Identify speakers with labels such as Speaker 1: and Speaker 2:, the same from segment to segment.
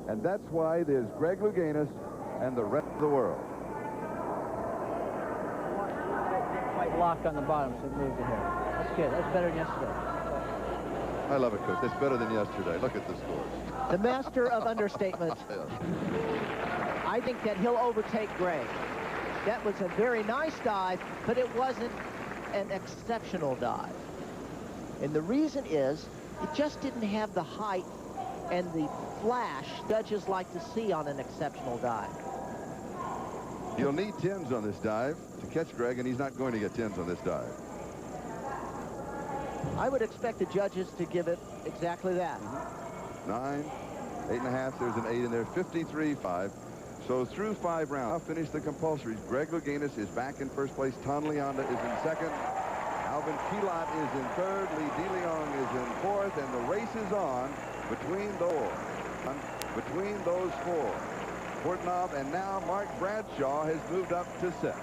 Speaker 1: And that's why there's Greg Louganis and the rest of the world.
Speaker 2: Quite locked on the bottom, so it moved to here. That's good. That's better than yesterday.
Speaker 1: I love it, Coach. It's better than yesterday. Look at the scores.
Speaker 3: The master of understatement. I think that he'll overtake Greg. That was a very nice dive, but it wasn't an exceptional dive. And the reason is, it just didn't have the height and the flash judges like to see on an exceptional dive.
Speaker 1: You'll need 10s on this dive to catch Greg, and he's not going to get 10s on this dive.
Speaker 3: I would expect the judges to give it exactly that.
Speaker 1: 9, 8.5, there's an 8 in there, 53.5. So through 5 rounds, I'll finish the compulsories. Greg Louganis is back in first place. Ton Leonda is in second. Alvin Kilot is in third. Lee DeLeon is in fourth. And the race is on between those four. Portnoy, and now Mark Bradshaw has moved up to 6th.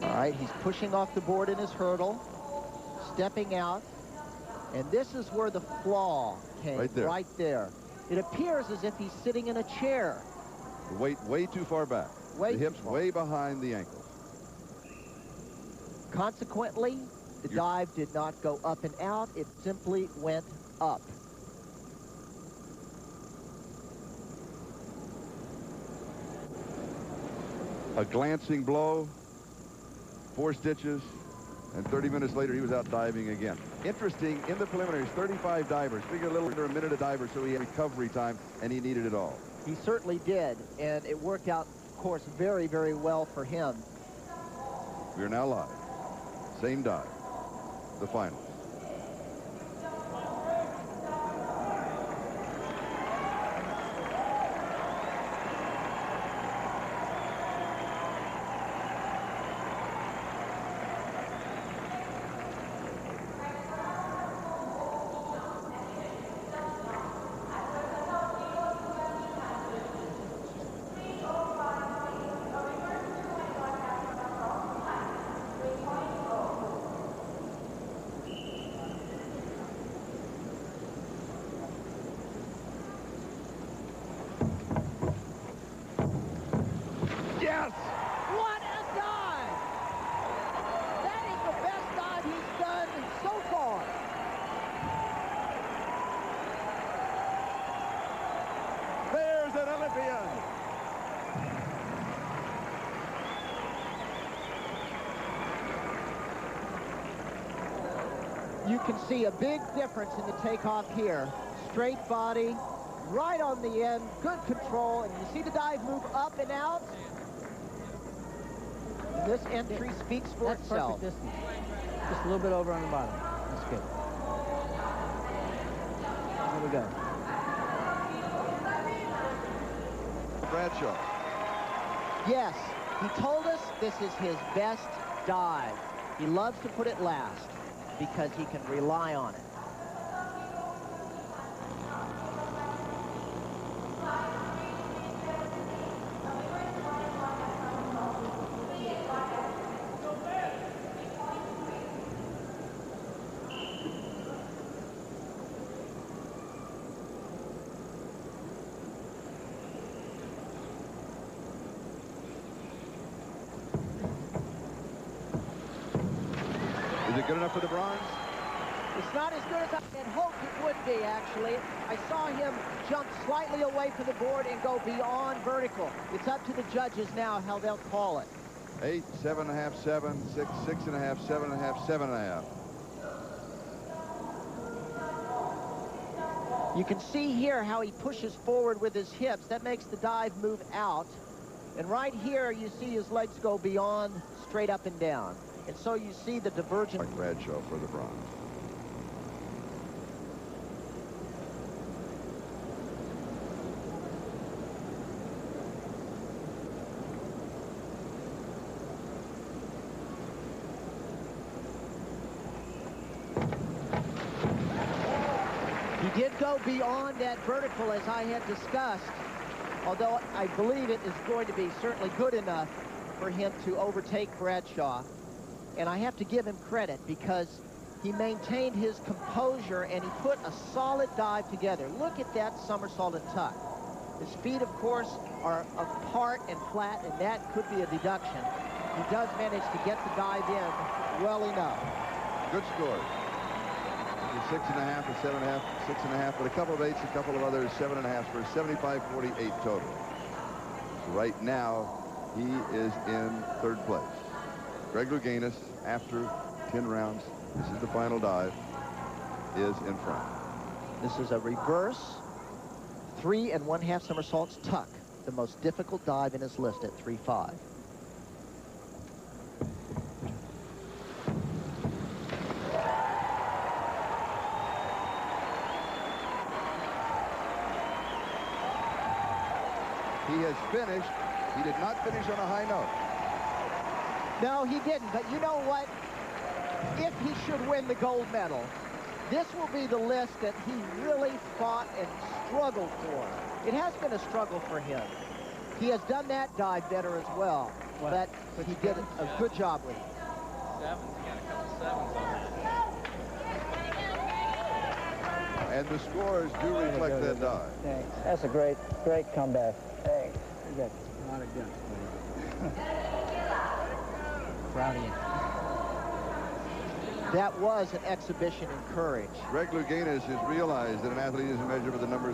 Speaker 3: All right, he's pushing off the board in his hurdle, stepping out. And this is where the flaw came, right there. It appears as if he's sitting in a chair.
Speaker 1: The weight way too far back. The hips way behind the ankles.
Speaker 3: Consequently, the dive did not go up and out. It simply went up.
Speaker 1: A glancing blow, 4 stitches, and 30 minutes later he was out diving again. Interesting, in the preliminaries, 35 divers. Figure a little under a minute a diver, so he had recovery time, and he needed it all.
Speaker 3: He certainly did, and it worked out, of course, very, very well for him.
Speaker 1: We are now live. Same dive. The final. Yes!
Speaker 3: What a dive! That is the best dive he's done so far.
Speaker 1: There's an Olympian!
Speaker 3: You can see a big difference in the takeoff here. Straight body, right on the end, good control, and you see the dive move up and out. This entry speaks for itself.
Speaker 2: Perfect distance. Just a little bit over on the bottom. That's good. There we go.
Speaker 1: Bradshaw.
Speaker 3: Yes, he told us this is his best dive. He loves to put it last because he can rely on it.
Speaker 1: Is it good enough for the bronze?
Speaker 3: It's not as good as I had hoped it would be, actually. I saw him jump slightly away from the board and go beyond vertical. It's up to the judges now how they'll call it.
Speaker 1: 8, 7.5, 7, 6, 6.5, 7.5, 7.5.
Speaker 3: You can see here how he pushes forward with his hips. That makes the dive move out. And right here, you see his legs go beyond, straight up and down. And so you see the divergence.
Speaker 1: Mark Bradshaw for the bronze.
Speaker 3: He did go beyond that vertical, as I had discussed, although I believe it is going to be certainly good enough for him to overtake Bradshaw. And I have to give him credit because he maintained his composure, and he put a solid dive together. Look at that somersault and tuck. His feet, of course, are apart and flat, and that could be a deduction. He does manage to get the dive in well enough.
Speaker 1: Good scores. 6.5 and 7.5, 6.5, but a couple of 8s, a couple of others, 7.5 for 75-48 total. So right now, he is in third place. Greg Louganis, after 10 rounds, this is the final dive, is in front.
Speaker 3: This is a reverse 3 1/2 somersaults tuck, the most difficult dive in his list at 3.5.
Speaker 1: He has finished. He did not finish on a high note.
Speaker 3: No, he didn't. But you know what? If he should win the gold medal, this will be the list that he really fought and struggled for. It has been a struggle for him. He has done that dive better as well. But he did a good job with it.
Speaker 4: Sevens, he got a couple sevens on it.
Speaker 1: And the scores do reflect that dive.
Speaker 2: Thanks. That's a great comeback. Thanks. You got a lot of guts, buddy. Proud of you.
Speaker 3: That was an exhibition in courage.
Speaker 1: Greg Louganis has realized that an athlete isn't measured by the numbers